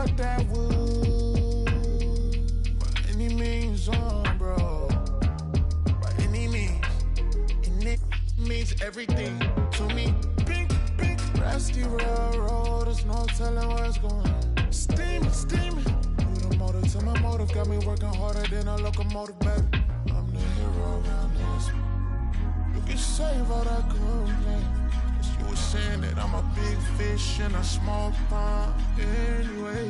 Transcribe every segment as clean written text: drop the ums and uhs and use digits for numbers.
fuck that wood. By any means, bro. By any means. And it means everything to me. Pink, rusty railroad. There's no telling what's going on. Steaming. You the motive to my motive. Got me working harder than a locomotive, baby. I'm the hero around this. You can save all that complaint. You were saying that I'm a big fish in a small pond anyway.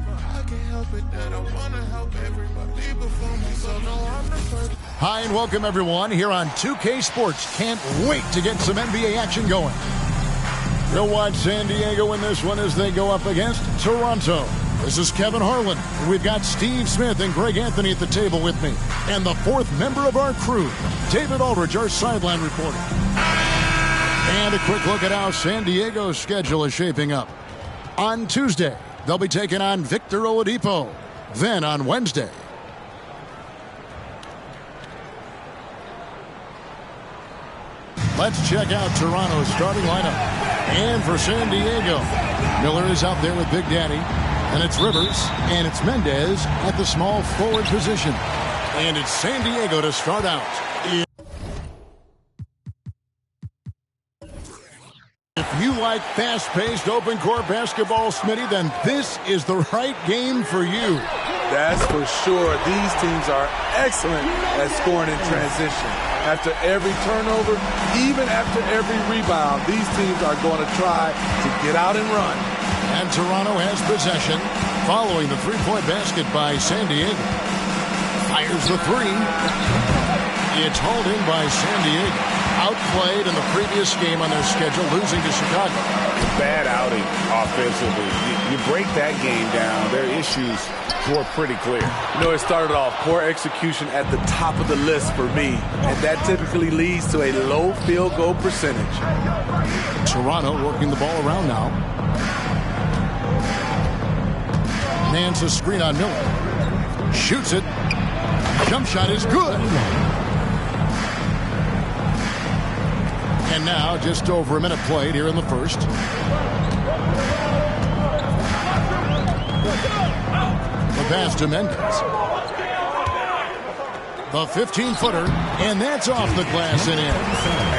But I can't help it that I want to help everybody before myself. No, I'm the first. Hi and welcome everyone here on 2K Sports. Can't wait to get some NBA action going. We'll watch San Diego in this one as they go up against Toronto. This is Kevin Harlan. We've got Steve Smith and Greg Anthony at the table with me. And the fourth member of our crew, David Aldridge, our sideline reporter. And a quick look at how San Diego's schedule is shaping up. On Tuesday, they'll be taking on Victor Oladipo. Then on Wednesday, let's check out Toronto's starting lineup. And for San Diego, Miller is out there with Big Daddy. And it's Rivers, and it's Mendez at the small forward position. And it's San Diego to start out. If you like fast-paced open-court basketball, Smitty, then this is the right game for you. That's for sure. These teams are excellent at scoring in transition. After every turnover, even after every rebound, these teams are going to try to get out and run. And Toronto has possession following the three-point basket by San Diego. Fires the three. It's hauled in by San Diego. Outplayed in the previous game on their schedule, losing to Chicago. Bad outing offensively. You break that game down, their issues were pretty clear. You know, it started off poor execution at the top of the list for me, and that typically leads to a low field goal percentage. Toronto working the ball around now. Hands a screen on Miller. Shoots it. Jump shot is good. And now just over a minute played here in the first. The pass to Mendez. The 15-footer, and that's off the glass and in.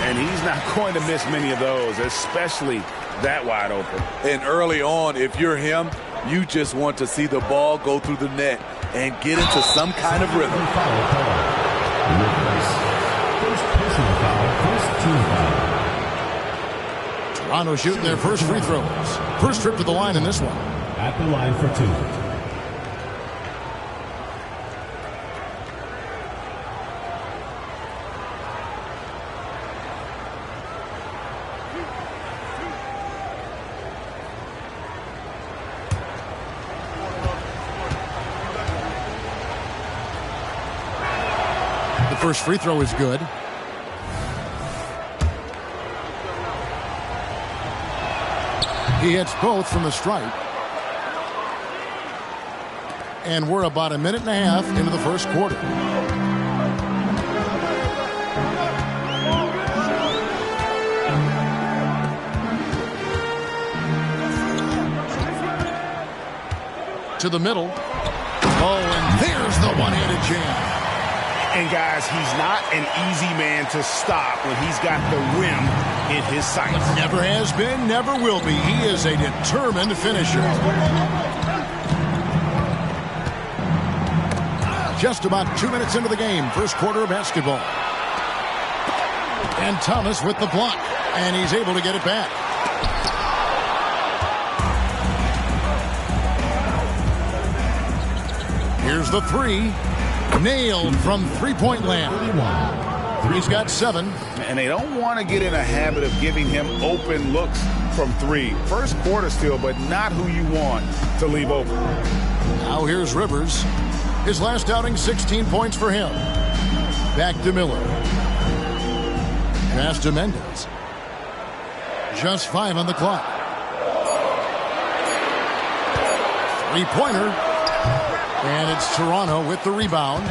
And he's not going to miss many of those, especially that wide open. And early on, if you're him, you just want to see the ball go through the net and get into some kind of rhythm. Toronto shooting their first free throws. First trip to the line in this one. At the line for two. The first free throw is good. He hits both from the stripe. And we're about a minute and a half into the first quarter. To the middle. Oh, and there's the one-handed jam. And guys, he's not an easy man to stop when he's got the rim in his sights. Never has been, never will be. He is a determined finisher. Just about 2 minutes into the game, first quarter of basketball. And Thomas with the block, and he's able to get it back. Here's the three. Nailed from three-point land. He's got 7. And they don't want to get in a habit of giving him open looks from 3. First quarter still, but not who you want to leave open. Now here's Rivers. His last outing, 16 points for him. Back to Miller. Pass to Mendez. Just 5 on the clock. Three-pointer. And it's Toronto with the rebound.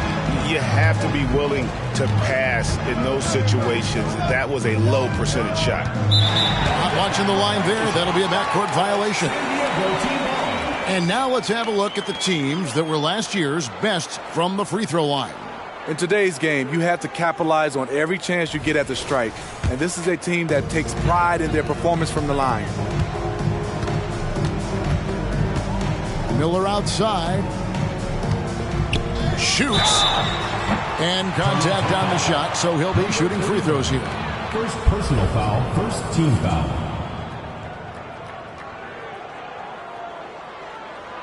You have to be willing to pass in those situations. That was a low percentage shot. Not watching the line there. That'll be a backcourt violation. And now let's have a look at the teams that were last year's best from the free throw line. In today's game, you have to capitalize on every chance you get at the strike. And this is a team that takes pride in their performance from the line. Miller outside. Shoots. And contact on the shot, so he'll be shooting free throws here. First personal foul, first team foul.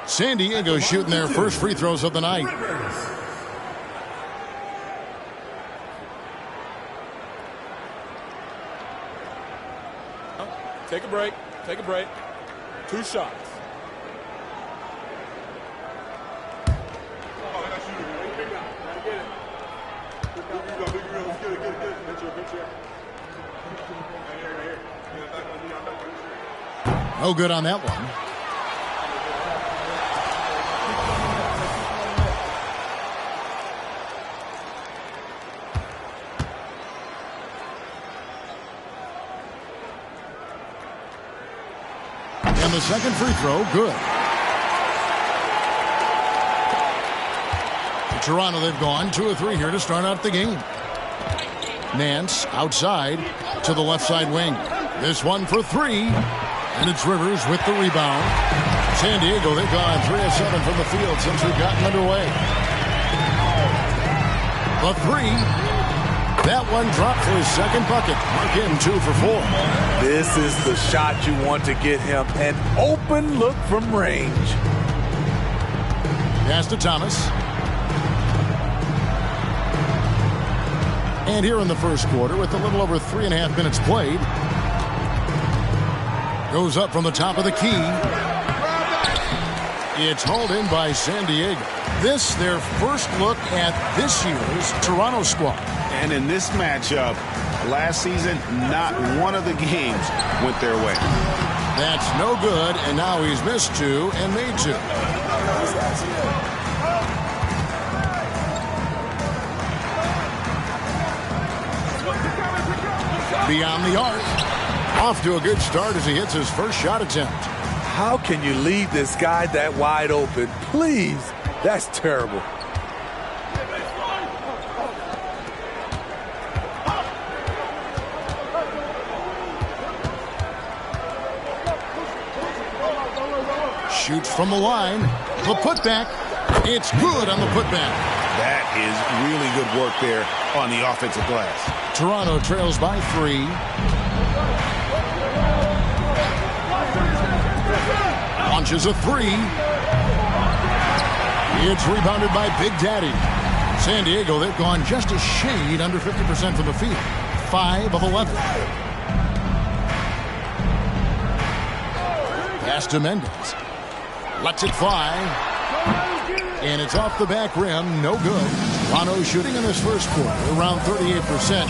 San Diego shooting their first free throws of the night. Take a break. Take a break. 2 shots. No good on that one. And the second free throw, good. For Toronto, they've gone 2 of 3 here to start out the game. Nance outside to the left side wing. This one for 3. And it's Rivers with the rebound. San Diego, they've gone 3 of 7 from the field since we've gotten underway. The 3. That one dropped for his second bucket. Mark him 2 for 4. This is the shot you want to get him. An open look from range. Pass to Thomas. And here in the first quarter, with a little over 3.5 minutes played, goes up from the top of the key. It's hauled in by San Diego. This, their first look at this year's Toronto squad. And in this matchup, last season, not one of the games went their way. That's no good, and now he's missed 2 and made 2. Beyond the arc. Off to a good start as he hits his first shot attempt. How can you leave this guy that wide open? Please. That's terrible. Shoots from the line. The putback. It's good on the putback. That is really good work there on the offensive glass. Toronto trails by 3. Launches a 3. It's rebounded by Big Daddy. San Diego, they've gone just a shade under 50% from the field. 5 of 11. Pass to Mendez. Lets it fly. And it's off the back rim. No good. Toronto shooting in this first quarter around 38%.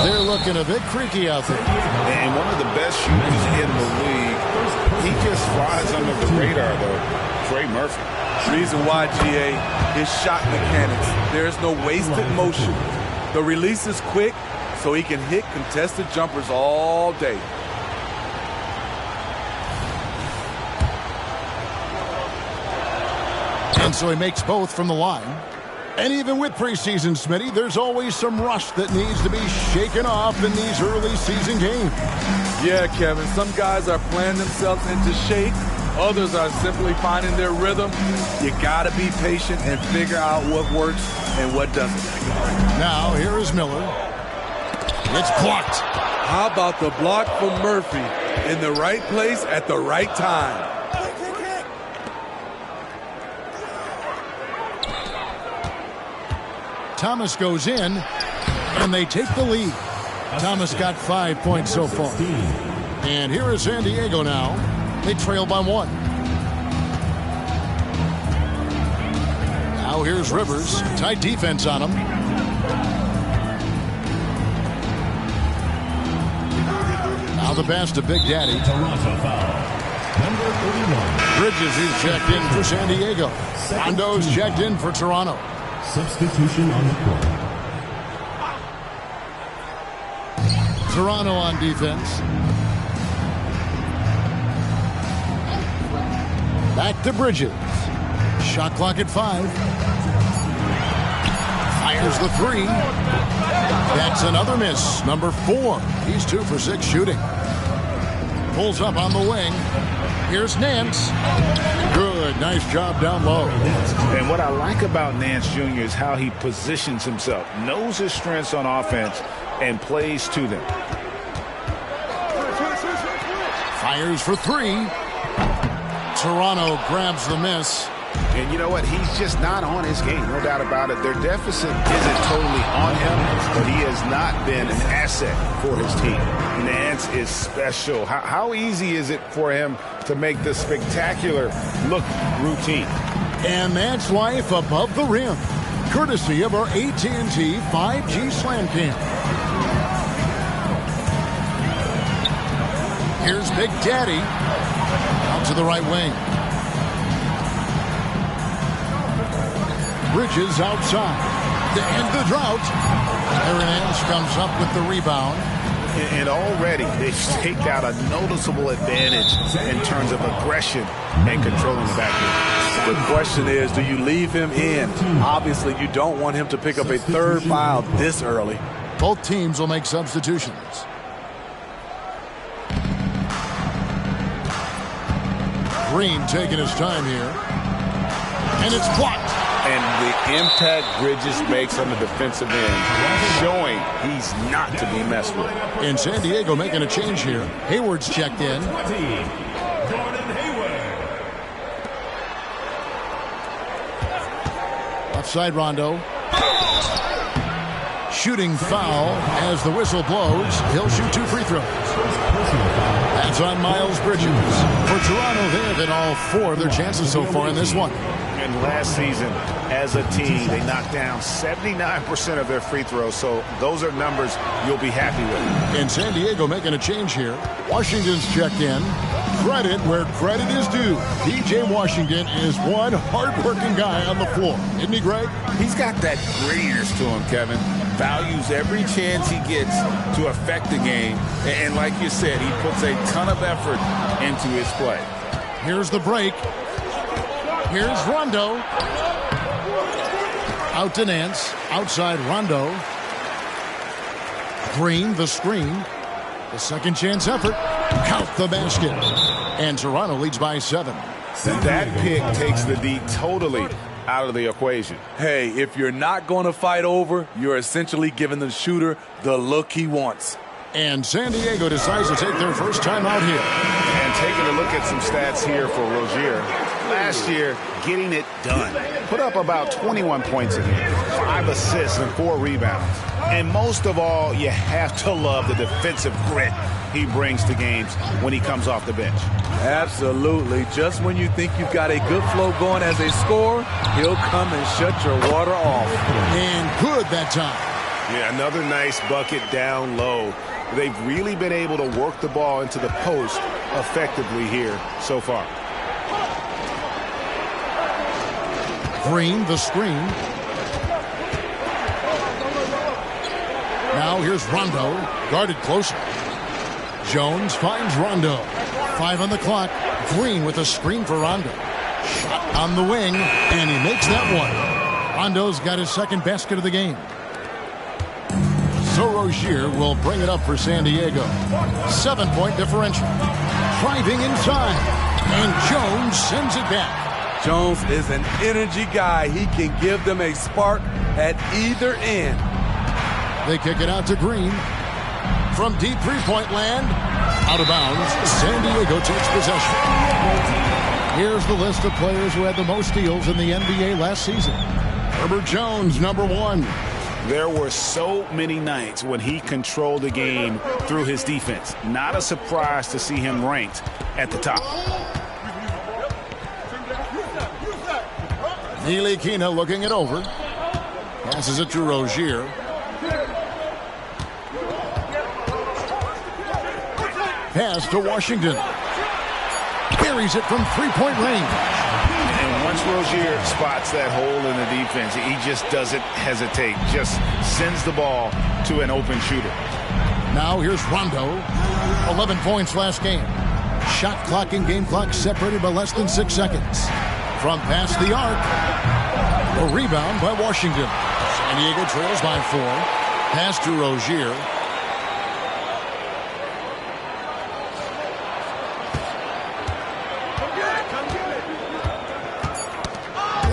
They're looking a bit creaky out there. And one of the best shooters in the league. He just flies under the radar, though. Trey Murphy. Reason why, GA, is shot mechanics. There's no wasted motion. The release is quick, so he can hit contested jumpers all day. And so he makes both from the line. And even with preseason, Smitty, there's always some rust that needs to be shaken off in these early season games. Yeah, Kevin, some guys are playing themselves into shape. Others are simply finding their rhythm. You got to be patient and figure out what works and what doesn't. Now, here is Miller. It's blocked. How about the block from Murphy in the right place at the right time? Thomas goes in, and they take the lead. Thomas got 5 points so far. And here is San Diego now. They trail by 1. Now here's Rivers. Tight defense on him. Now the pass to Big Daddy. Toronto foul. Number 31. Bridges is checked in for San Diego. Rondo's checked in for Toronto. Substitution on the court. Toronto on defense. Back to Bridges. Shot clock at 5. Fires the 3. That's another miss. Number 4. He's 2 for 6 shooting. Pulls up on the wing. Here's Nance. Good. Nice job down low. And what I like about Nance Jr. is how he positions himself, knows his strengths on offense, and plays to them. Fires for 3. Toronto grabs the miss. And you know what? He's just not on his game, no doubt about it. Their deficit isn't totally on him, but he has not been an asset for his team. Nance is special. How easy is it for him to make the spectacular look routine? And that's life above the rim, courtesy of our AT&T 5G Slam Cam. Here's Big Daddy out to the right wing. Bridges outside to end the drought. Aaron Nance comes up with the rebound. And already they've staked out a noticeable advantage in terms of aggression and controlling the backcourt. The question is, do you leave him in? Obviously, you don't want him to pick up a third foul this early. Both teams will make substitutions. Green taking his time here. And it's blocked. And the impact Bridges makes on the defensive end, showing he's not to be messed with. And San Diego making a change here. Hayward's checked in. Left side Rondo. Shooting foul as the whistle blows. He'll shoot 2 free throws. That's on Miles Bridges. For Toronto, they have hit all 4 of their chances so far in this one. And last season, as a team, they knocked down 79% of their free throws, so those are numbers you'll be happy with. And San Diego making a change here. Washington's checked in. Credit where credit is due. P.J. Washington is one hard-working guy on the floor. Isn't he, Greg? He's got that grittiness to him, Kevin. Values every chance he gets to affect the game. And like you said, he puts a ton of effort into his play. Here's the break. Here's Rondo. Out to Nance. Outside Rondo. Green, the screen. The second chance effort. Count the basket. And Toronto leads by 7. And that pick takes the D totally out of the equation. Hey, if you're not going to fight over, you're essentially giving the shooter the look he wants. And San Diego decides to take their first time out here. And taking a look at some stats here for Rozier. Last year, getting it done. Put up about 21 points a game, 5 assists and 4 rebounds. And most of all, you have to love the defensive grit he brings to games when he comes off the bench. Absolutely. Just when you think you've got a good flow going as a scorer, he'll come and shut your water off. And good that time. Yeah, another nice bucket down low. They've really been able to work the ball into the post effectively here so far. Green, the screen. Now here's Rondo, guarded closer. Jones finds Rondo. 5 on the clock. Green with a screen for Rondo. Shot on the wing, and he makes that one. Rondo's got his second basket of the game. So Rozier will bring it up for San Diego. 7-point differential. Driving inside, and Jones sends it back. Jones is an energy guy. He can give them a spark at either end. They kick it out to Green. From deep three-point land, out of bounds, San Diego takes possession. Here's the list of players who had the most steals in the NBA last season. Herbert Jones, number 1. There were so many nights when he controlled the game through his defense. Not a surprise to see him ranked at the top. Ntilikina looking it over. Passes it to Rozier. Pass to Washington. Carries it from three-point range. And once Rozier spots that hole in the defense, he just doesn't hesitate. Just sends the ball to an open shooter. Now here's Rondo. 11 points last game. Shot clock and game clock separated by less than 6 seconds. From past the arc. A rebound by Washington. San Diego trails by 4. Pass to Rozier.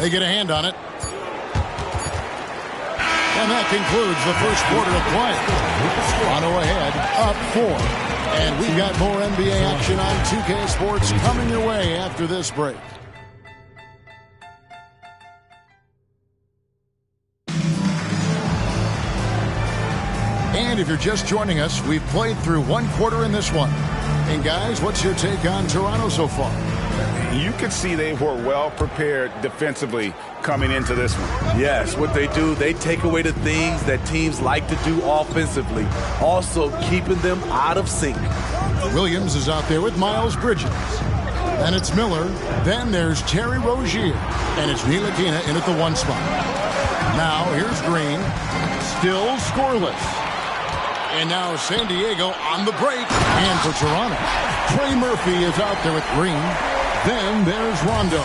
They get a hand on it. And that concludes the first quarter of play. Toronto ahead, up 4. And we've got more NBA action on 2K Sports coming your way after this break. And if you're just joining us, we've played through 1 quarter in this one. And guys, what's your take on Toronto so far? You could see they were well prepared defensively coming into this one. Yes, what they do, they take away the things that teams like to do offensively, also keeping them out of sync. Williams is out there with Miles Bridges. Then it's Miller. Then there's Terry Rozier. And it's Ntilikina in at the 1 spot. Now here's Green. Still scoreless. And now San Diego on the break. And for Toronto, Trey Murphy is out there with Green. Then there's Rondo.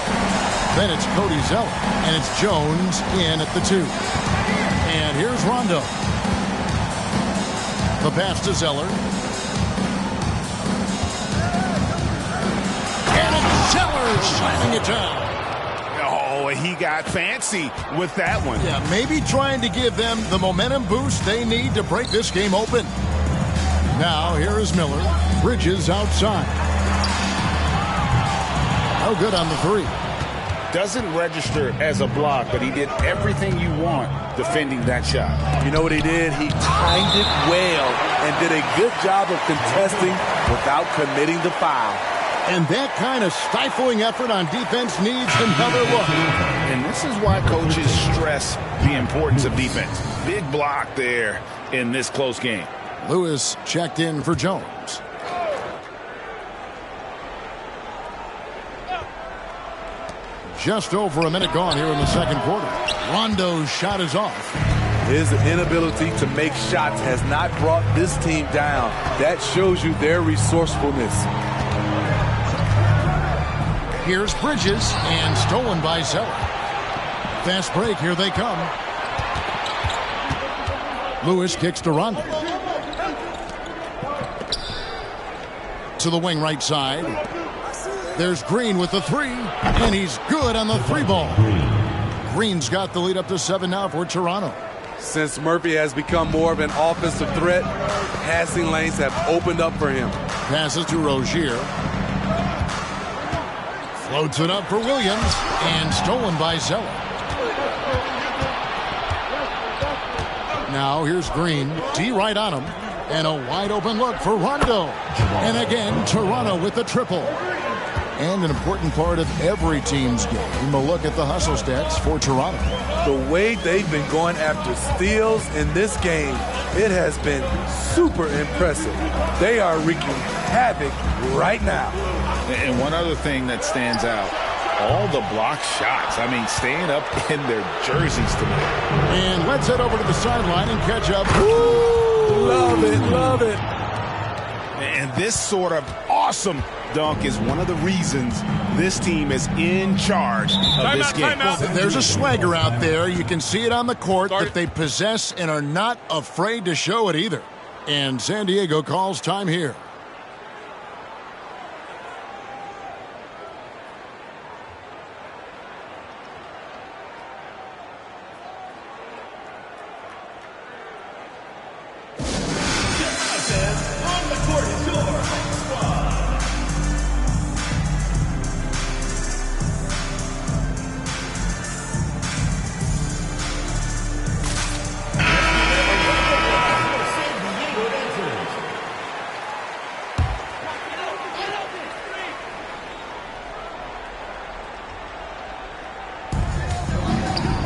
Then it's Cody Zeller. And it's Jones in at the 2. And here's Rondo. The pass to Zeller. And it's Zeller slamming it down. Oh, he got fancy with that one. Yeah, maybe trying to give them the momentum boost they need to break this game open. Now, here is Miller. Bridges outside. No good on the 3. Doesn't register as a block, but he did everything you want defending that shot. You know what he did? He timed it well and did a good job of contesting without committing the foul. And that kind of stifling effort on defense needs another look. And this is why coaches stress the importance of defense. Big block there in this close game. Lewis checked in for Jones. Just over a minute gone here in the second quarter. Rondo's shot is off. His inability to make shots has not brought this team down. That shows you their resourcefulness. Here's Bridges, and stolen by Zeller. Fast break, here they come. Lewis kicks to Rondo. To the wing right side. There's Green with the 3, and he's good on the 3 ball. Green's got the lead up to 7 now for Toronto. Since Murphy has become more of an offensive threat, passing lanes have opened up for him. Passes to Rozier. Floats it up for Williams, and stolen by Zeller. Now here's Green, D right on him, and a wide open look for Rondo. And again, Toronto with the triple. And an important part of every team's game, a look at the hustle stats for Toronto. The way they've been going after steals in this game, it has been super impressive. They are wreaking havoc right now. And one other thing that stands out, all the block shots. I mean, staying up in their jerseys tonight. And let's head over to the sideline and catch up. Woo! Love it, love it. And this sort of awesome dunk is one of the reasons this team is in charge of this game. There's a swagger out there. You can see it on the court that they possess and are not afraid to show it either. And San Diego calls time here.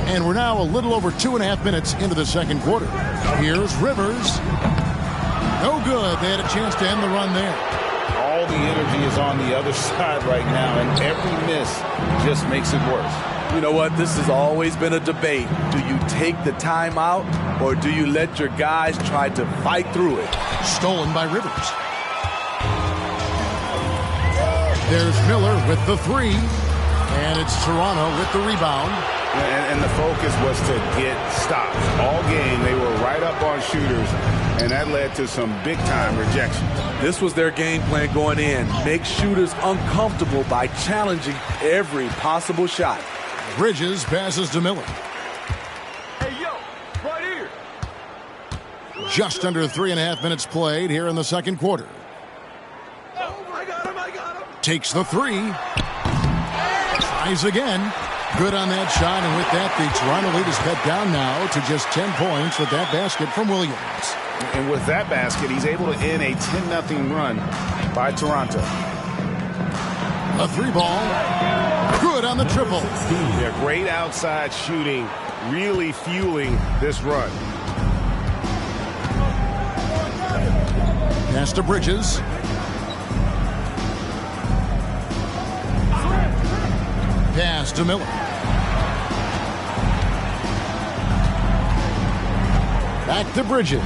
And we're now a little over 2.5 minutes into the second quarter. Here's Rivers. No good. They had a chance to end the run there. All the energy is on the other side right now, and every miss just makes it worse. You know what? This has always been a debate. Do you take the timeout, or do you let your guys try to fight through it? Stolen by Rivers. There's Miller with the three. And it's Toronto with the rebound. And the focus was to get stops. All game, they were right up on shooters, and that led to some big-time rejections. This was their game plan going in. Make shooters uncomfortable by challenging every possible shot. Bridges passes to Miller. Hey, yo, right here. Just under 3.5 minutes played here in the second quarter. Oh, I got him. Takes the three. Tries again. Good on that shot, and with that, the Toronto lead is cut down now to just 10 points with that basket from Williams. And with that basket, he's able to end a 10-0 run by Toronto. A three ball. Good on the triple. Yeah, great outside shooting, really fueling this run. Pass to Bridges. Pass to Miller. Back to Bridges.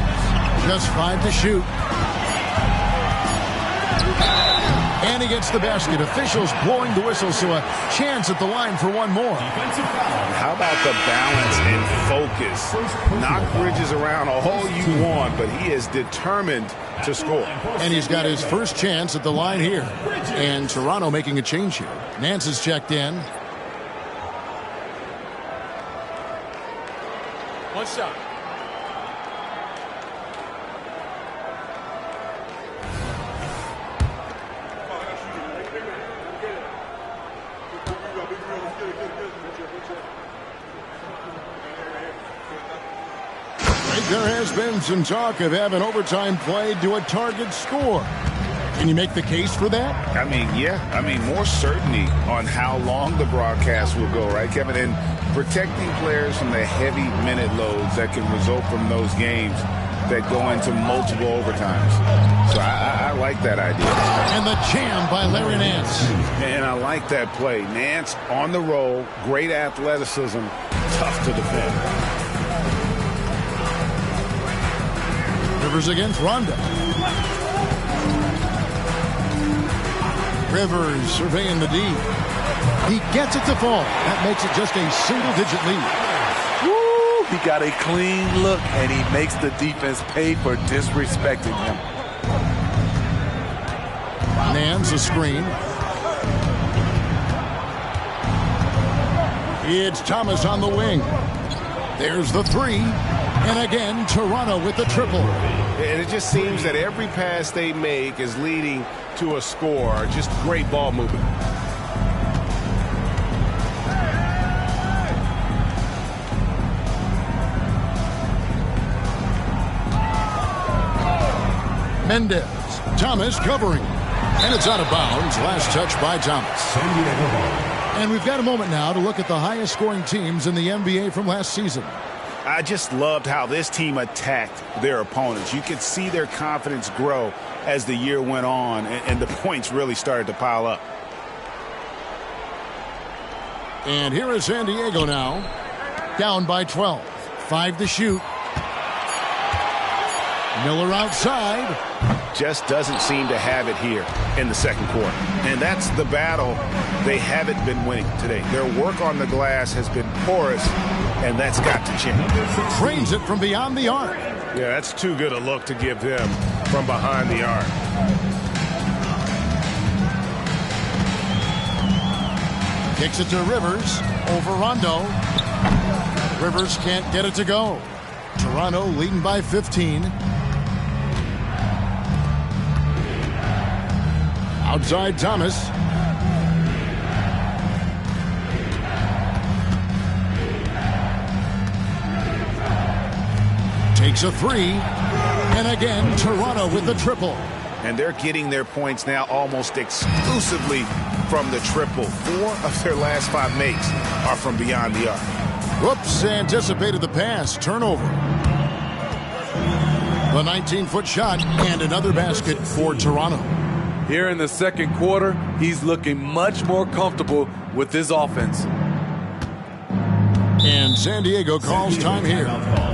Just 5 to shoot. And he gets the basket. Officials blowing the whistle, so a chance at the line for one more. How about the balance and focus? Knock Bridges around all you want, but he is determined to score. And he's got his first chance at the line here. And Toronto making a change here. Nance is checked in. One shot. There has been some talk of having overtime played to a target score. Can you make the case for that? I mean, yeah. I mean, more certainty on how long the broadcast will go, right, Kevin? And protecting players from the heavy minute loads that can result from those games that go into multiple overtimes. So I like that idea. And the jam by Larry Nance. And I like that play. Nance on the roll, great athleticism, tough to defend. Rivers against Rondo. Rivers surveying the D. He gets it to fall. That makes it just a single-digit lead. Woo! He got a clean look, and he makes the defense pay for disrespecting him. Nance a screen. It's Thomas on the wing. There's the three. And again, Toronto with the triple. And it just seems that every pass they make is leading to a score. Just great ball movement. Mendez. Thomas covering. And it's out of bounds. Last touch by Thomas. And we've got a moment now to look at the highest scoring teams in the NBA from last season. I just loved how this team attacked their opponents. You could see their confidence grow as the year went on, and the points really started to pile up. And here is San Diego now, down by 12. 5 to shoot. Miller outside. Just doesn't seem to have it here in the second quarter. And that's the battle they haven't been winning today. Their work on the glass has been porous, and that's got to change. Trains it from beyond the arc. Yeah, that's too good a look to give them from behind the arc. Kicks it to Rivers over Rondo. Rivers can't get it to go. Toronto leading by 15. Outside Thomas. Takes a three. And again, Toronto with the triple. And they're getting their points now almost exclusively from the triple. 4 of their last 5 makes are from beyond the arc. Whoops, anticipated the pass. Turnover. The 19-foot shot and another basket for Toronto. Here in the second quarter, he's looking much more comfortable with his offense. And San Diego calls time here.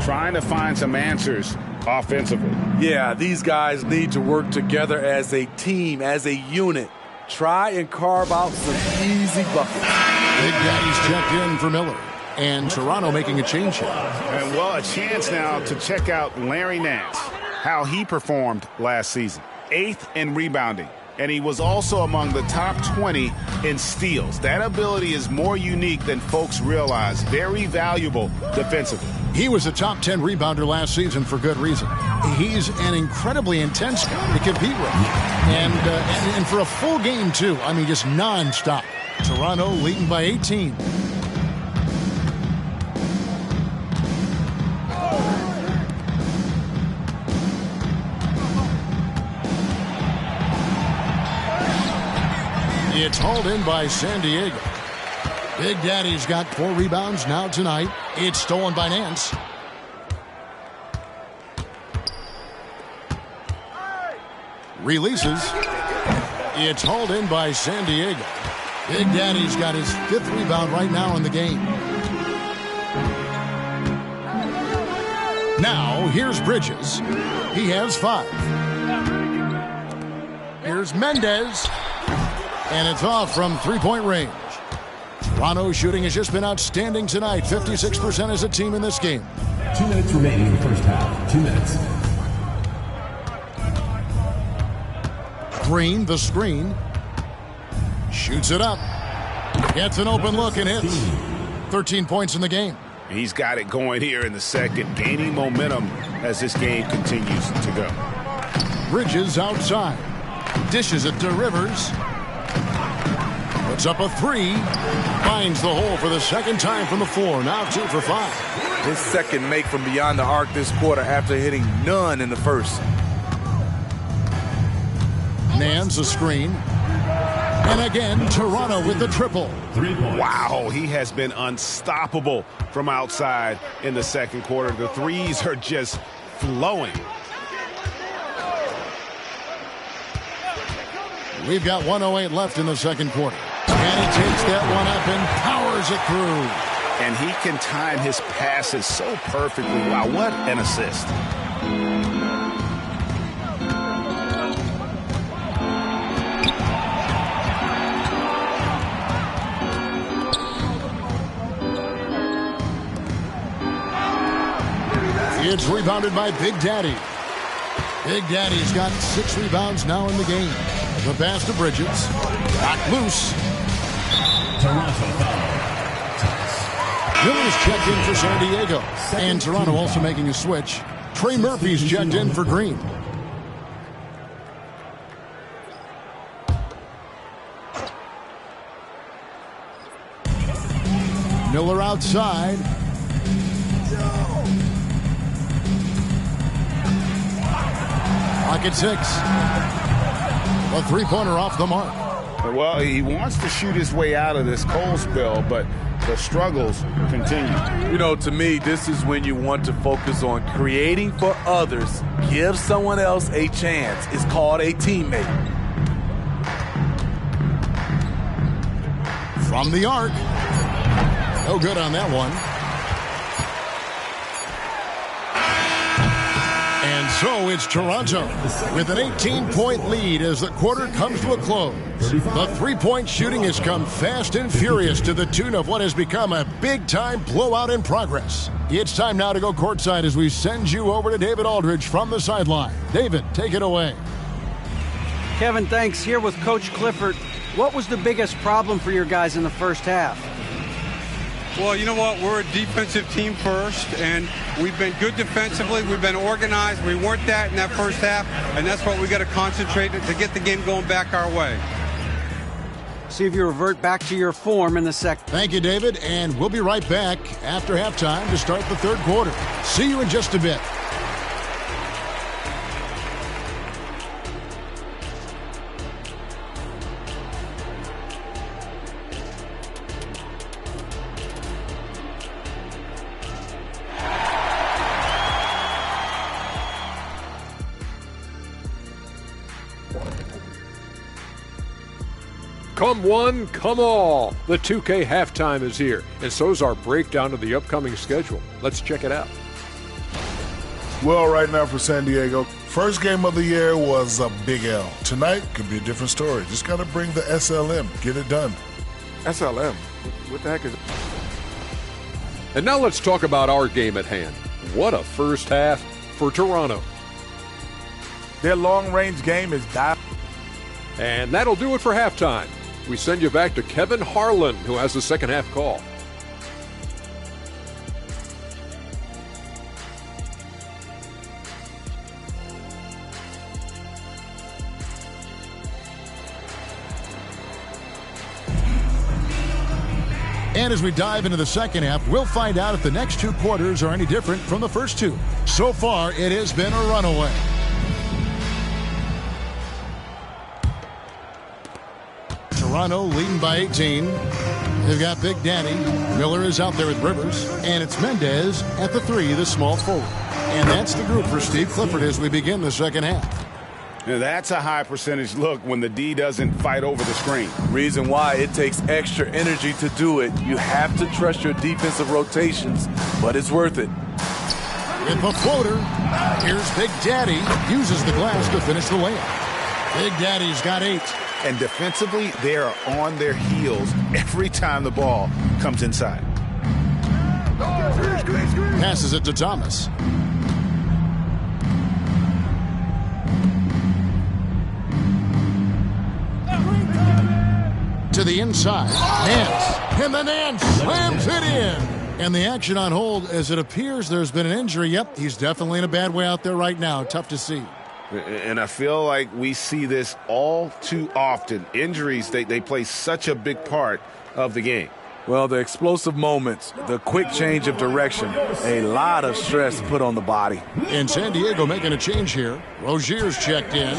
Trying to find some answers offensively. Yeah, these guys need to work together as a team, as a unit. Try and carve out some easy buckets. Big Daddy's checked in for Miller. And Toronto making a change here. And, well, a chance now to check out Larry Nance, how he performed last season. 8th in rebounding. And he was also among the top 20 in steals. That ability is more unique than folks realize. Very valuable defensively. He was a top 10 rebounder last season for good reason. He's an incredibly intense guy to compete with. And for a full game, too. I mean, just nonstop. Toronto leading by 18. It's hauled in by San Diego. Big Daddy's got 4 rebounds now tonight. It's stolen by Nance. Releases. It's hauled in by San Diego. Big Daddy's got his 5th rebound right now in the game. Now, here's Bridges. He has 5. Here's Mendez. And it's off from three-point range. Toronto's shooting has just been outstanding tonight. 56% as a team in this game. 2 minutes remaining in the first half. 2 minutes. Green, the screen. Shoots it up. Gets an open look and hits. 13 points in the game. He's got it going here in the second, gaining momentum as this game continues to go. Bridges outside. Dishes it to Rivers. Puts up a 3. Finds the hole for the second time from the floor. Now 2 for 5. His second make from beyond the arc this quarter after hitting none in the first. Nance a screen. And again, Toronto with the triple. 3 points. Wow, he has been unstoppable from outside in the second quarter. The threes are just flowing. We've got 1:08 left in the second quarter. And he takes that one up and powers it through. And he can time his passes so perfectly. Wow, what an assist. It's rebounded by Big Daddy. Big Daddy's got 6 rebounds now in the game. The pass to Bridges. Back loose. Toronto foul. Miller's checked in for San Diego. And Toronto also making a switch. Trey Murphy's checked in for Green. Miller outside. Pocket 6. A 3-pointer off the mark. Well, he wants to shoot his way out of this cold spell, but the struggles continue. You know, to me, this is when you want to focus on creating for others. Give someone else a chance. It's called a teammate. From the arc. No good on that one. And so it's Toronto with an 18-point lead as the quarter comes to a close. The three-point shooting has come fast and furious to the tune of what has become a big-time blowout in progress. It's time now to go courtside as we send you over to David Aldridge from the sideline. David, take it away. Kevin, thanks. Here with Coach Clifford. What was the biggest problem for your guys in the first half? Well, you know what? We're a defensive team first, and we've been good defensively. We've been organized. We weren't that in that first half, and that's what we got to concentrate to get the game going back our way. See if you revert back to your form in the second. Thank you, David, and we'll be right back after halftime to start the third quarter. See you in just a bit. Come one, come all. The 2K halftime is here, and so's our breakdown of the upcoming schedule. Let's check it out. Well, right now for San Diego, First game of the year was a big L. Tonight could be a different story. Just got to bring the SLM. Get it done. SLM? What the heck is it? And now let's talk about our game at hand. What a first half for Toronto. Their long-range game is dialed. And that'll do it for halftime. We send you back to Kevin Harlan, who has the second half call. And as we dive into the second half, we'll find out if the next two quarters are any different from the first two. So far, it has been a runaway. Toronto leading by 18. They've got Big Daddy. Miller is out there with Rivers. And it's Mendez at the 3, the small forward. And that's the group for Steve Clifford as we begin the second half. Now that's a high percentage look when the D doesn't fight over the screen. Reason why it takes extra energy to do it. You have to trust your defensive rotations, but it's worth it. With the floater, here's Big Daddy. Uses the glass to finish the layup. Big Daddy's got 8. And defensively, they are on their heels every time the ball comes inside. Passes it to Thomas. To the inside. Nance. And the Nance slams it in. And the action on hold as it appears there's been an injury. Yep, he's definitely in a bad way out there right now. Tough to see. And I feel like we see this all too often. Injuries, they play such a big part of the game. Well, the explosive moments, the quick change of direction, a lot of stress put on the body. And San Diego making a change here. Rozier's checked in.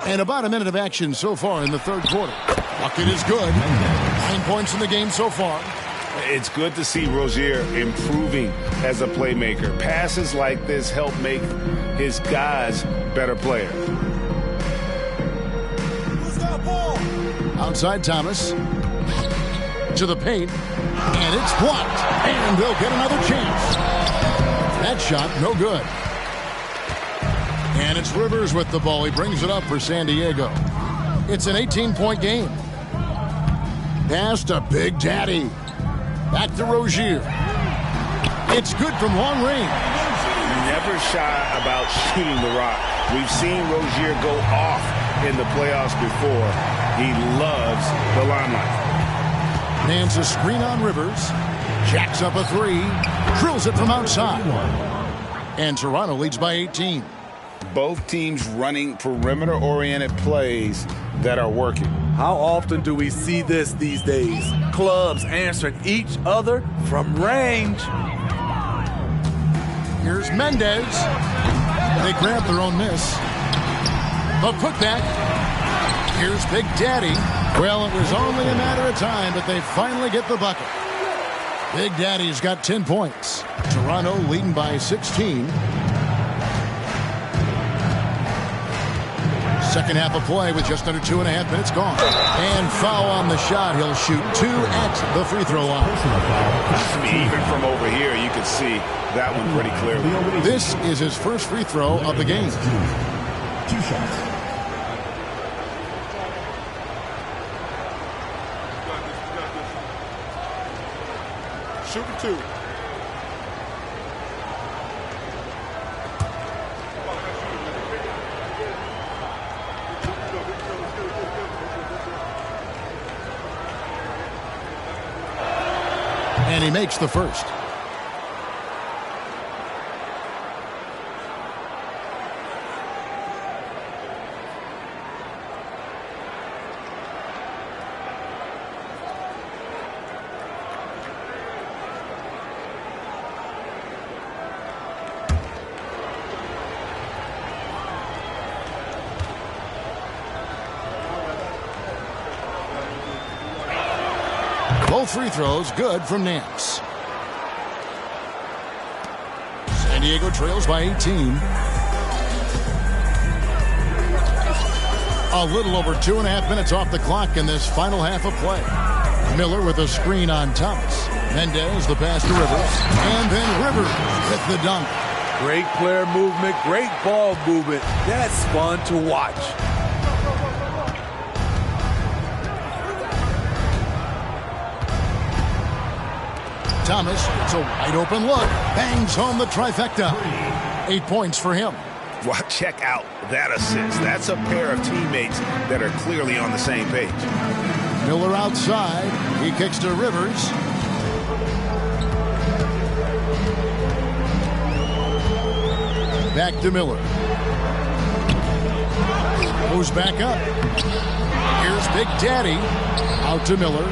And about a minute of action so far in the third quarter. Bucket is good. 9 points in the game so far. It's good to see Rozier improving as a playmaker. Passes like this help make his guys better players. Outside Thomas. To the paint. And it's blocked. And they'll get another chance. That shot, no good. And it's Rivers with the ball. He brings it up for San Diego. It's an 18-point game. Pass to Big Daddy. Back to Rozier. It's good from long range. Never shy about shooting the rock. We've seen Rozier go off in the playoffs before. He loves the limelight. Nance a screen on Rivers. Jacks up a 3. Drills it from outside. And Toronto leads by 18. Both teams running perimeter-oriented plays that are working. How often do we see this these days? Clubs answering each other from range. Here's Mendez. They grab their own miss. The putback. Here's Big Daddy. Well, it was only a matter of time, but they finally get the bucket. Big Daddy's got 10 points. Toronto leading by 16. Second half of play with just under 2.5 minutes gone. And foul on the shot. He'll shoot 2 at the free throw line. Even from over here, you can see that one pretty clearly. This is his first free throw of the game. 2 shots. Shooting 2. And he makes the first. Both free throws good from Nance. San Diego trails by 18. A little over 2.5 minutes off the clock in this final half of play. Miller with a screen on Thomas. Mendez the pass to Rivers. And then Rivers with the dunk. Great player movement, great ball movement. That's fun to watch. Thomas, it's a wide open look. Bangs home the trifecta. 8 points for him. Well, check out that assist. That's a pair of teammates that are clearly on the same page. Miller outside. He kicks to Rivers. Back to Miller. Goes back up. Here's Big Daddy. Out to Miller.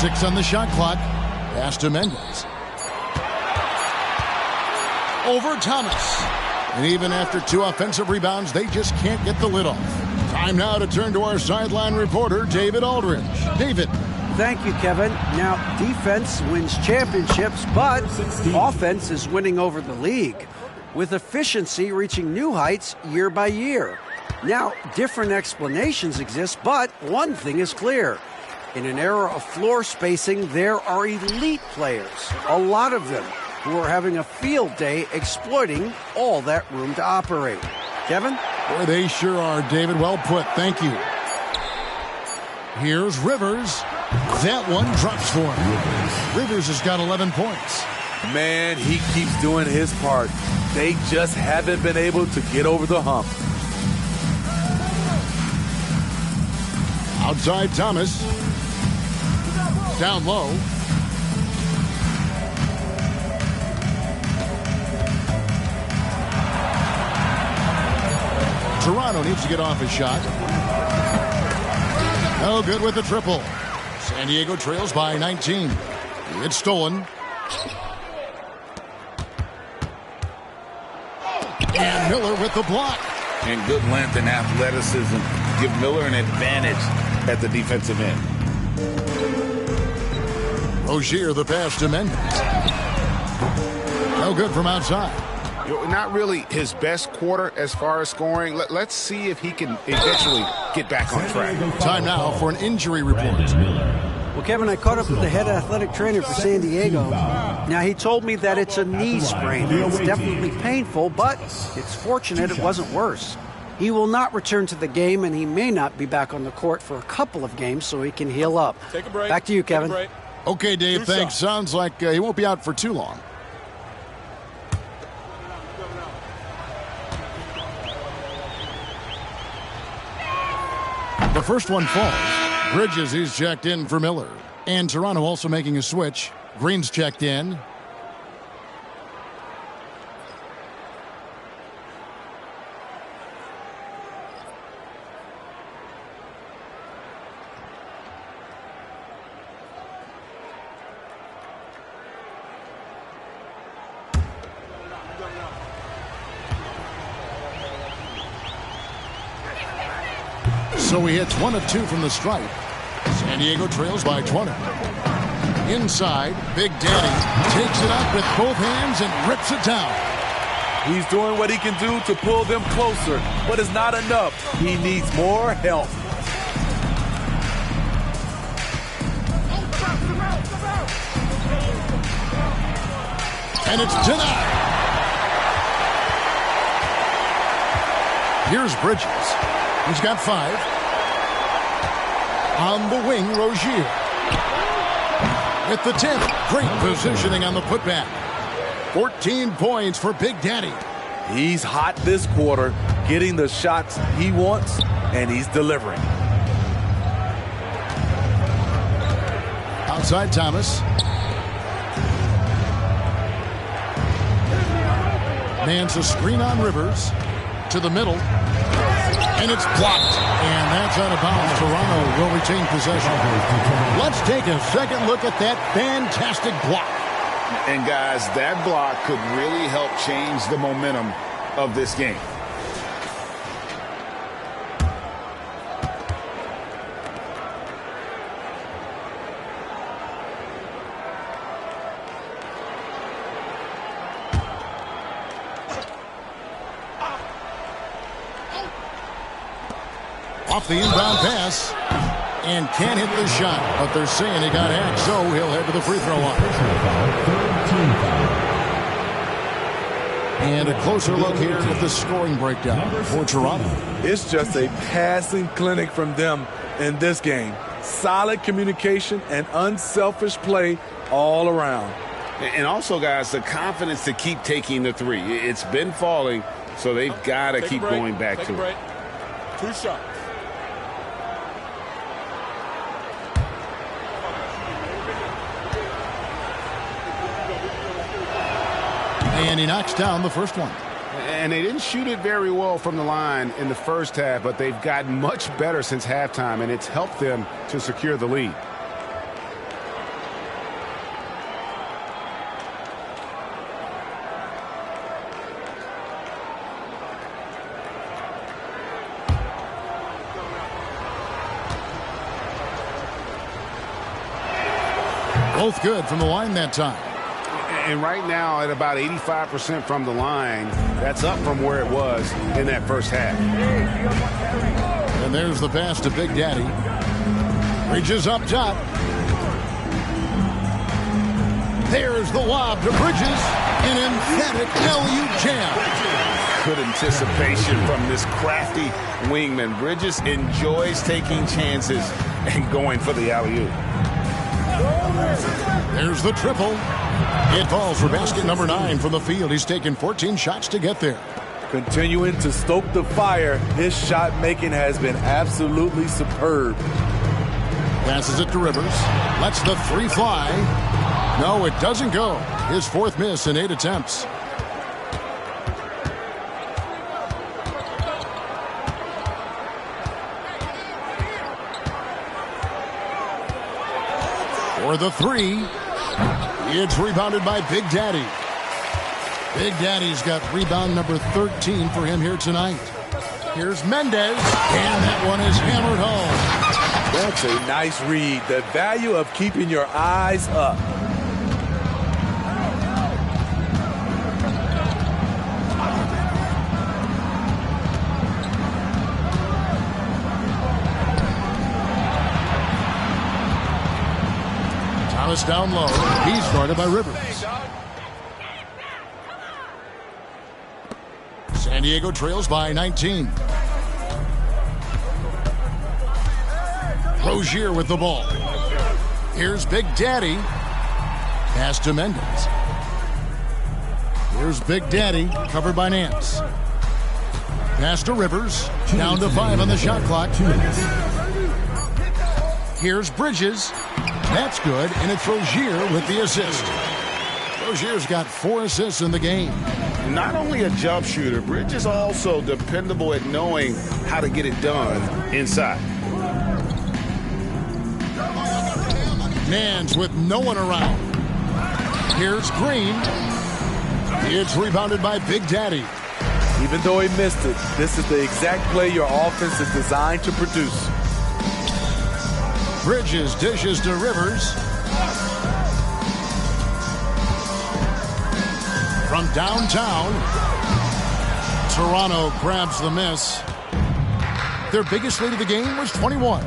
6 on the shot clock. Pass to Mendez. Over Thomas. And even after 2 offensive rebounds, they just can't get the lid off. Time now to turn to our sideline reporter, David Aldridge. David. Thank you, Kevin. Now, defense wins championships, but offense is winning over the league, with efficiency reaching new heights year by year. Now, different explanations exist, but one thing is clear. In an era of floor spacing, there are elite players, a lot of them, who are having a field day exploiting all that room to operate. Kevin? Boy, they sure are, David. Well put. Thank you. Here's Rivers. That one drops for him. Rivers has got 11 points. Man, he keeps doing his part. They just haven't been able to get over the hump. Outside Thomas. Down low. Toronto needs to get off his shot. No good with the triple. San Diego trails by 19. It's stolen. And Miller with the block. And good length and athleticism give Miller an advantage at the defensive end. Rozier the pass to Mendez. No good from outside. Not really his best quarter as far as scoring. Let's see if he can eventually get back on track. Time now for an injury report. Well, Kevin, I caught up with the head athletic trainer for San Diego. Now, he told me that it's a knee sprain. It's definitely painful, but it's fortunate it wasn't worse. He will not return to the game, and he may not be back on the court for a couple of games so he can heal up. Take a break. Back to you, Kevin. Okay, Dave, thanks. Sounds like he won't be out for too long. The first one falls. Bridges, he's checked in for Miller. And Toronto also making a switch. Green's checked in. So he hits 1 of 2 from the stripe. San Diego trails by 20. Inside, Big Daddy takes it up with both hands and rips it down. He's doing what he can do to pull them closer, but it's not enough. He needs more help. And it's denied. Here's Bridges. He's got 5. On the wing, Rozier. With the 10. Great positioning on the putback. 14 points for Big Daddy. He's hot this quarter, getting the shots he wants, and he's delivering. Outside Thomas. Mans a screen on Rivers. To the middle. And it's blocked. And that's out of bounds. Toronto will retain possession. Let's take a second look at that fantastic block. And guys, that block could really help change the momentum of this game. off the inbound pass and can't hit the shot, but they're saying he got hacked, so he'll head to the free throw line. And a closer look here at the scoring breakdown for Toronto. It's just a passing clinic from them in this game. Solid communication and unselfish play all around. And also, guys, the confidence to keep taking the three. It's been falling, so they've got to keep going back to it. 2 shots. And he knocks down the first one. And they didn't shoot it very well from the line in the first half, but they've gotten much better since halftime, and it's helped them to secure the lead. Both good from the line that time. And right now at about 85% from the line, that's up from where it was in that first half. And there's the pass to Big Daddy. Bridges up top. There's the lob to Bridges. An emphatic LU jam. Good anticipation from this crafty wingman. Bridges enjoys taking chances and going for the alley-oop. There's the triple. It falls for basket number 9 from the field. He's taken 14 shots to get there. Continuing to stoke the fire, his shot making has been absolutely superb. Passes it to Rivers. Lets the 3 fly. No, it doesn't go. His 4th miss in 8 attempts. For the 3. It's rebounded by Big Daddy. Big Daddy's got rebound number 13 for him here tonight. Here's Mendez, and that one is hammered home. That's a nice read. The value of keeping your eyes up. Thomas down low. He's guarded by Rivers. San Diego trails by 19. Rozier with the ball. Here's Big Daddy. Pass to Mendez. Here's Big Daddy, covered by Nance. Pass to Rivers. Down to 5 on the shot clock. Here's Bridges. That's good, and it's Rozier with the assist. Rozier's got 4 assists in the game. Not only a jump shooter, Bridges also dependable at knowing how to get it done inside. Nance with no one around. Here's Green. It's rebounded by Big Daddy. Even though he missed it, this is the exact play your offense is designed to produce. Bridges dishes to Rivers. From downtown, Toronto grabs the miss. Their biggest lead of the game was 21.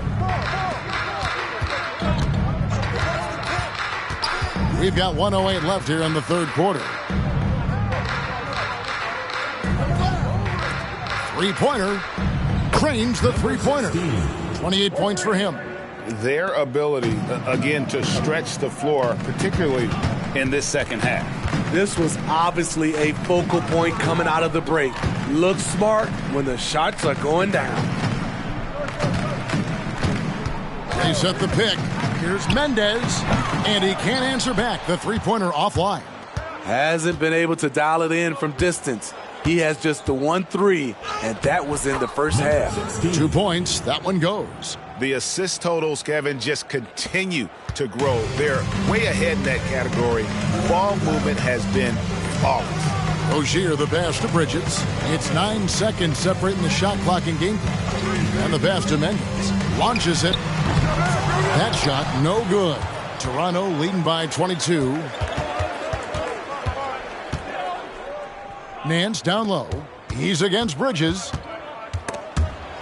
We've got 1:08 left here in the third quarter. Three-pointer. Cranes the three-pointer. 28 points for him. Their ability, again, to stretch the floor, particularly in this second half. This was obviously a focal point coming out of the break. Look smart when the shots are going down. They set the pick. Here's Mendez, and he can't answer back. The three-pointer offline. Hasn't been able to dial it in from distance. He has just the 1-3, and that was in the first half. 2 points. That one goes. The assist totals, Kevin, just continue to grow. They're way ahead in that category. Ball movement has been flawless. Rozier, the pass to Bridges. It's 9 seconds separating the shot clock and game clock. And the pass to Mendez. Launches it. That shot, no good. Toronto leading by 22. Nance down low. He's against Bridges.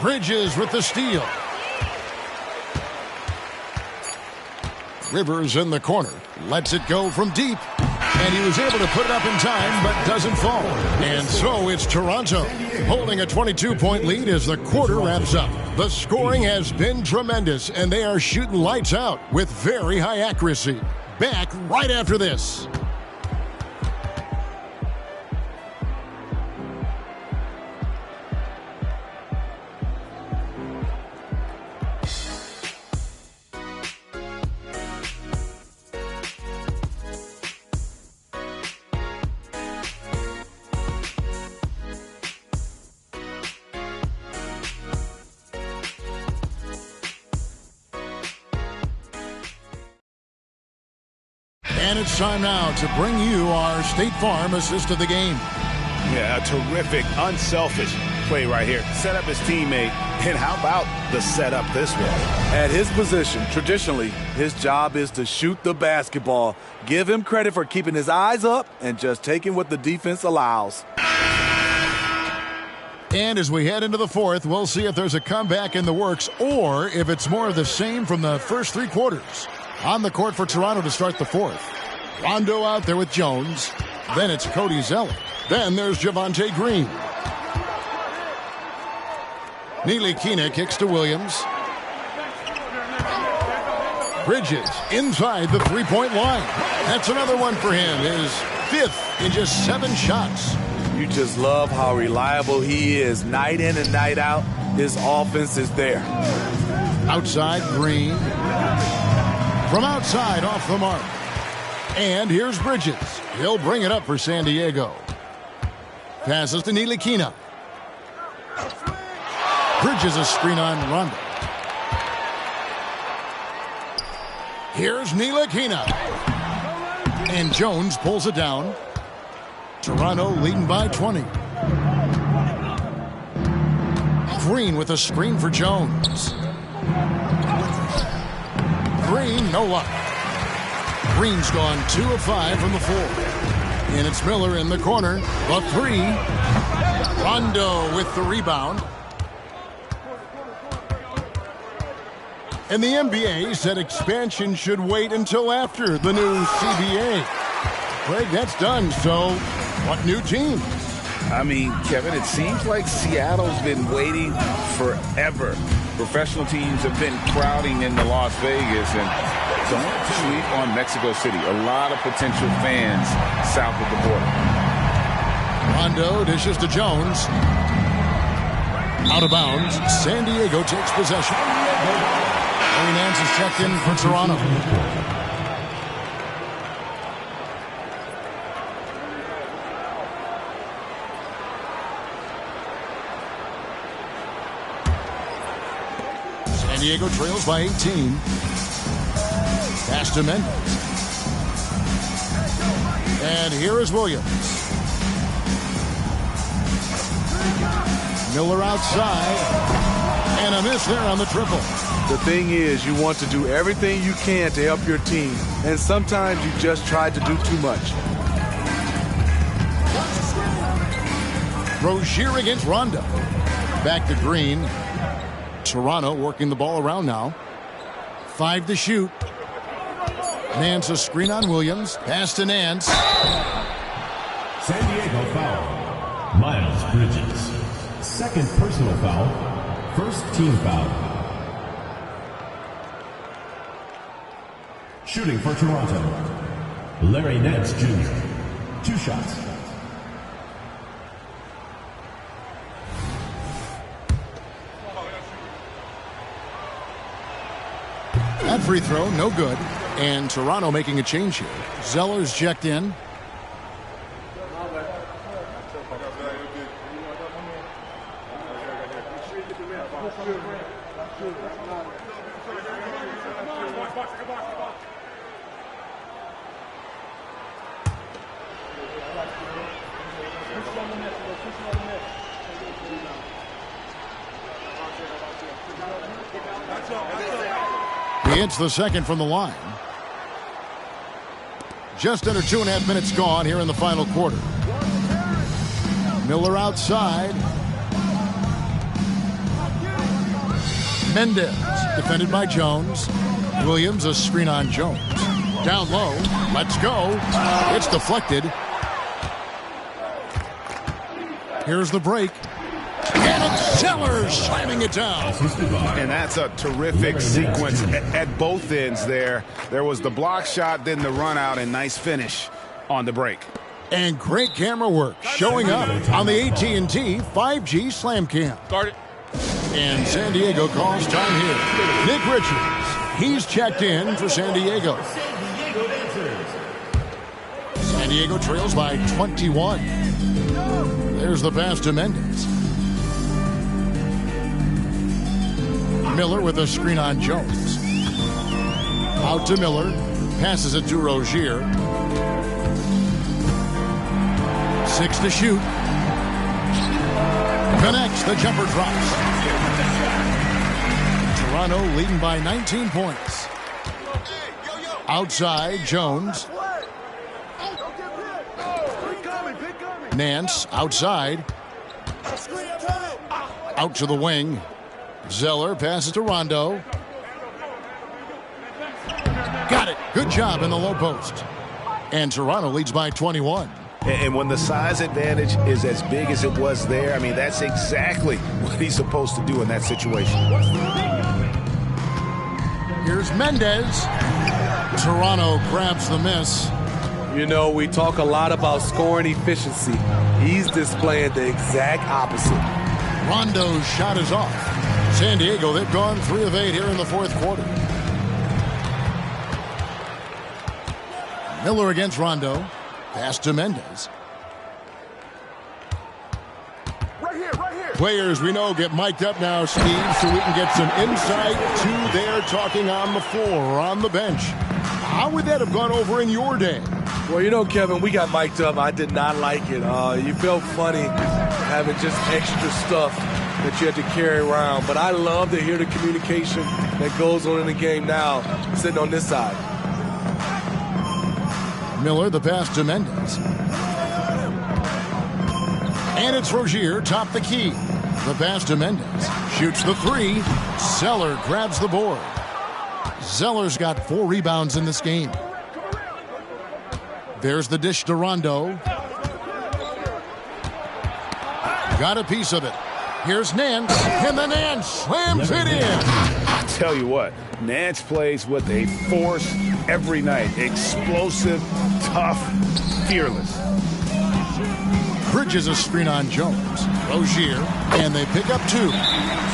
Bridges with the steal. Rivers in the corner. Lets it go from deep. And he was able to put it up in time, but doesn't fall. And so it's Toronto holding a 22-point lead as the quarter wraps up. The scoring has been tremendous, and they are shooting lights out with very high accuracy. Back right after this. And it's time now to bring you our State Farm assist of the game. Yeah, a terrific, unselfish play right here. Set up his teammate, and how about the setup this way? At his position, traditionally, his job is to shoot the basketball. Give him credit for keeping his eyes up and just taking what the defense allows. And as we head into the fourth, we'll see if there's a comeback in the works or if it's more of the same from the first three quarters. On the court for Toronto to start the fourth. Rondo out there with Jones. Then it's Cody Zeller. Then there's Javonte Green. Ntilikina kicks to Williams. Bridges inside the three-point line. That's another one for him. His fifth in just 7 shots. You just love how reliable he is. Night in and night out, his offense is there. Outside, Green. From outside, off the mark. And here's Bridges. He'll bring it up for San Diego. Passes to Ntilikina. Bridges a screen on Rondo. Here's Ntilikina. And Jones pulls it down. Toronto leading by 20. Green with a screen for Jones. Green, no luck. Green's gone 2 of 5 from the floor. And it's Miller in the corner. The three. Rondo with the rebound. And the NBA said expansion should wait until after the new CBA. Greg, that's done. So, what new teams? I mean, Kevin, it seems like Seattle's been waiting forever. Professional teams have been crowding into Las Vegas, and don't sleep on Mexico City. A lot of potential fans south of the border. Rondo dishes to Jones. Out of bounds. San Diego takes possession. Larry Nance is checked in for Toronto. San Diego trails by 18. Pass to Mendes. And here is Williams. Miller outside. And a miss there on the triple. The thing is, you want to do everything you can to help your team. And sometimes you just try to do too much. Rozier against Rondo. Back to Green. Toronto working the ball around now. 5 to shoot. Nance a screen on Williams. Pass to Nance. San Diego foul. Miles Bridges. Second personal foul. First team foul. Shooting for Toronto. Larry Nance Jr. 2 shots. That free throw, no good. And Toronto making a change here. Zeller's checked in. He hits the second from the line. Just under 2.5 minutes gone here in the final quarter. Miller outside. Mendez, defended by Jones. Williams, a screen on Jones. Down low, let's go. It's deflected. Here's the break. And it's Sellers slamming it down. And that's a terrific sequence at both ends there. There was the block shot, then the run out, and nice finish on the break. And great camera work showing up on the AT&T 5G Slam Cam. Start it. And San Diego calls time here. Nick Richards, he's checked in for San Diego. San Diego trails by 21. There's the pass to Mendez. Miller with a screen on Jones. Out to Miller. Passes it to Rozier. 6 to shoot. Connects. The jumper drops. Toronto leading by 19 points. Outside, Jones. Nance outside. Out to the wing. Zeller passes to Rondo. Got it. Good job in the low post. And Toronto leads by 21. And when the size advantage is as big as it was there, I mean, that's exactly what he's supposed to do in that situation. Here's Mendez. Toronto grabs the miss. You know, we talk a lot about scoring efficiency. He's displaying the exact opposite. Rondo's shot is off. San Diego, they've gone 3 of 8 here in the fourth quarter. Miller against Rondo. Pass to Mendez. Right here. Players we know get mic'd up now, Steve, so we can get some insight to their talking on the floor or on the bench. How would that have gone over in your day? Well, you know, Kevin, we got mic'd up. I did not like it. You felt funny having just extra stuff that you had to carry around. But I love to hear the communication that goes on in the game now, sitting on this side. Miller, the pass to Mendez. And it's Rozier, top the key. The pass to Mendez. Shoots the 3. Zeller grabs the board. Zeller's got 4 rebounds in this game. There's the dish to Rondo. Got a piece of it. Here's Nance, and the Nance slams it in. I tell you what, Nance plays with a force every night. Explosive, tough, fearless. Bridges a screen on Jones. Rozier, and they pick up 2.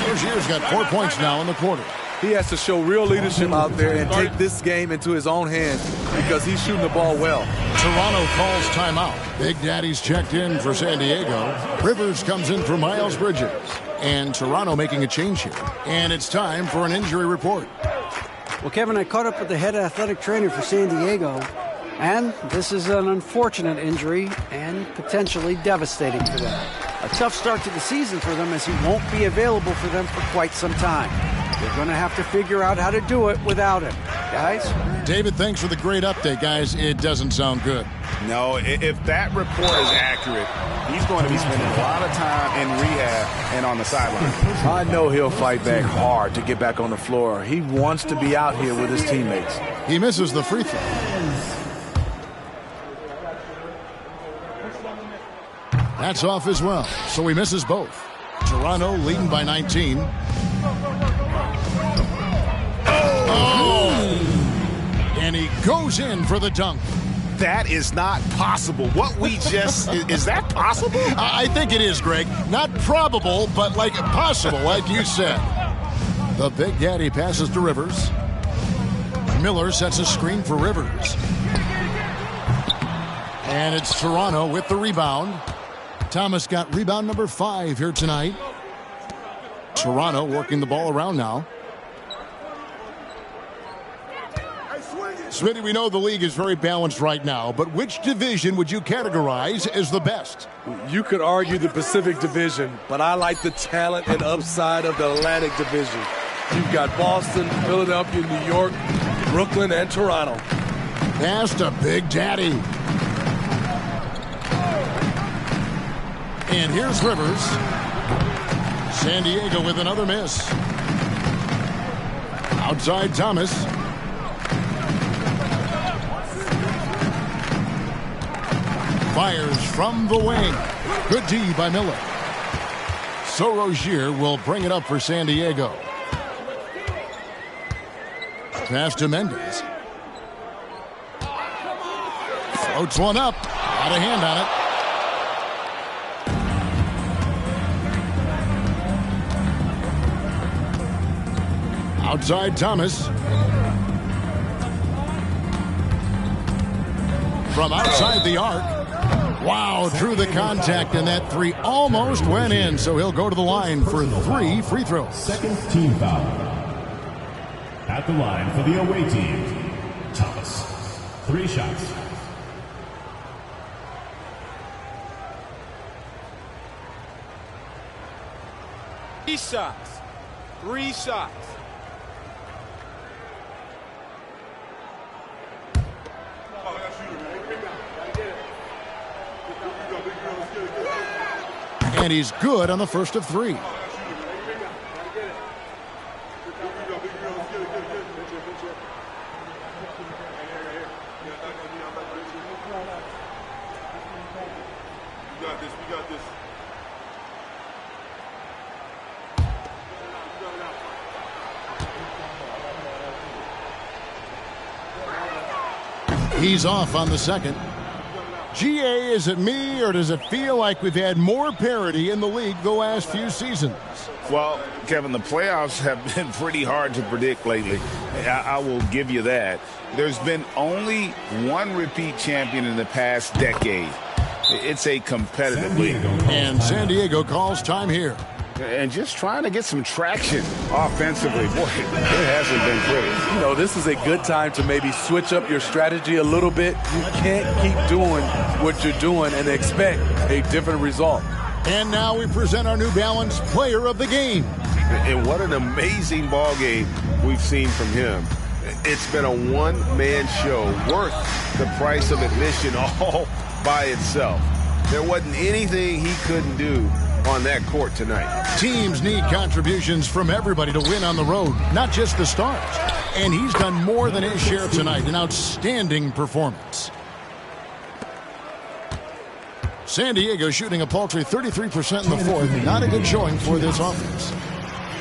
Rozier's got 4 points now in the quarter. He has to show real leadership out there and take this game into his own hands because he's shooting the ball well. Toronto calls timeout. Big Daddy's checked in for San Diego. Rivers comes in for Miles Bridges. And Toronto making a change here. And it's time for an injury report. Well, Kevin, I caught up with the head athletic trainer for San Diego, and this is an unfortunate injury and potentially devastating for them. A tough start to the season for them as he won't be available for them for quite some time. They're going to have to figure out how to do it without him. Guys? David, thanks for the great update, guys. It doesn't sound good. No, if that report is accurate, he's going to be spending a lot of time in rehab and on the sideline. I know he'll fight back hard to get back on the floor. He wants to be out here with his teammates. He misses the free throw. That's off as well, so he misses both. Toronto leading by 19. And he goes in for the dunk. That is not possible. What we just... is that possible? I think it is, Greg. Not probable, but like possible, like you said. The Big Daddy passes to Rivers. Miller sets a screen for Rivers. And it's Toronto with the rebound. Thomas got rebound number 5 here tonight. Toronto working the ball around now. Smitty, we know the league is very balanced right now, but which division would you categorize as the best? You could argue the Pacific Division, but I like the talent and upside of the Atlantic Division. You've got Boston, Philadelphia, New York, Brooklyn, and Toronto. Pass to Big Daddy. And here's Rivers. San Diego with another miss. Outside Thomas. Fires from the wing. Good D by Miller. So Rozier will bring it up for San Diego. Pass to Mendez. Floats one up. Got a hand on it. Outside Thomas. From outside the arc. Wow, drew the contact, and that three almost went in, so he'll go to the line for 3 free throws. Second team foul. At the line for the away team, Thomas. 3 shots. Three shots. And he's good on the first of 3. He's off on the second. GA, is it me, or does it feel like we've had more parity in the league the last few seasons? Well, Kevin, the playoffs have been pretty hard to predict lately. I will give you that. There's been only one repeat champion in the past decade. It's a competitive league. And San Diego calls time here. And just trying to get some traction offensively. Boy, it hasn't been pretty. You know, this is a good time to maybe switch up your strategy a little bit. You can't keep doing what you're doing and expect a different result. And now we present our New Balance Player of the Game. And what an amazing ball game we've seen from him. It's been a one-man show worth the price of admission all by itself. There wasn't anything he couldn't do on that court tonight. Teams need contributions from everybody to win on the road, not just the stars. And he's done more than his share tonight. An outstanding performance. San Diego shooting a paltry 33% in the fourth. Not a good showing for this offense.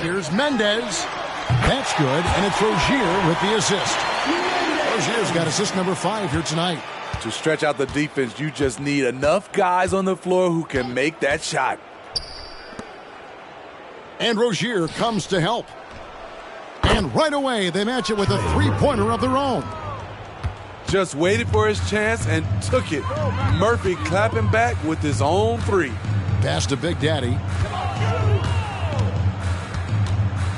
Here's Mendez. That's good, and it's Rozier with the assist. Rozier's got assist number 5 here tonight. To stretch out the defense, you just need enough guys on the floor who can make that shot. And Rozier comes to help. And right away, they match it with a three-pointer of their own. Just waited for his chance and took it. Murphy clapping back with his own 3. Pass to Big Daddy.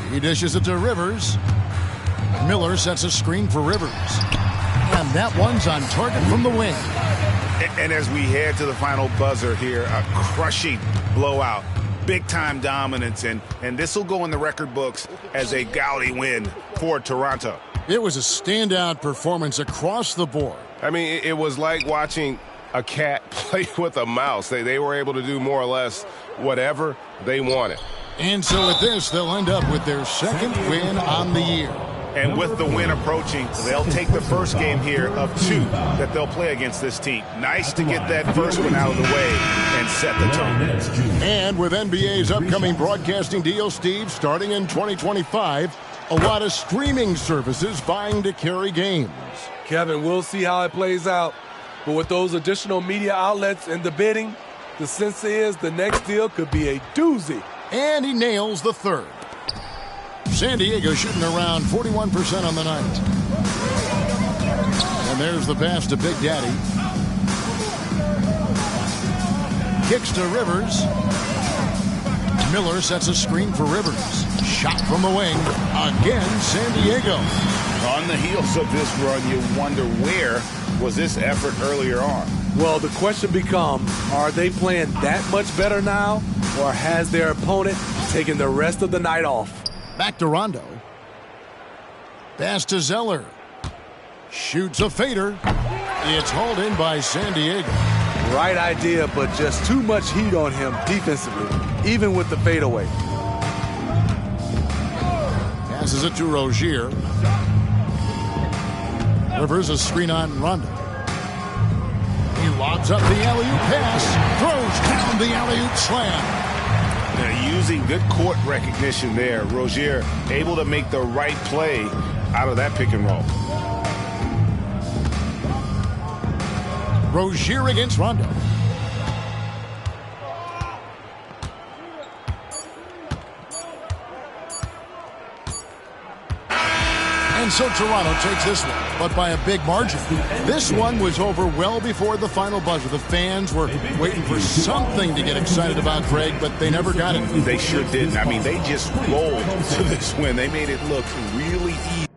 He dishes it to Rivers. Miller sets a screen for Rivers. And that one's on target from the wing. And as we head to the final buzzer here, a crushing blowout. Big-time dominance, and this will go in the record books as a gaudy win for Toronto. It was a standout performance across the board. I mean, it was like watching a cat play with a mouse. They were able to do more or less whatever they wanted. And so with this, they'll end up with their second win on the year. And with the win approaching, they'll take the first game here of 2 that they'll play against this team. Nice to get that first one out of the way and set the tone. And with NBA's upcoming broadcasting deal, Steve, starting in 2025, a lot of streaming services vying to carry games. Kevin, we'll see how it plays out. But with those additional media outlets in the bidding, the sense is the next deal could be a doozy. And he nails the third. San Diego shooting around 41% on the night. And there's the pass to Big Daddy. Kicks to Rivers. Miller sets a screen for Rivers. Shot from the wing. Again, San Diego. On the heels of this run, you wonder where was this effort earlier on? Well, the question becomes, are they playing that much better now, or has their opponent taken the rest of the night off? Back to Rondo. Pass to Zeller. Shoots a fader. It's hauled in by San Diego. Right idea, but just too much heat on him defensively, even with the fadeaway. Passes it to Rozier. Rivers a screen on Rondo. He lobs up the alley-oop pass. Throws down the alley-oop slam. They're using good court recognition there. Rozier able to make the right play out of that pick and roll. Rozier against Rondo. And so Toronto takes this one, but by a big margin. This one was over well before the final buzzer. The fans were waiting for something to get excited about, Craig, but they never got it. They sure didn't. I mean, they just rolled to this win. They made it look really easy.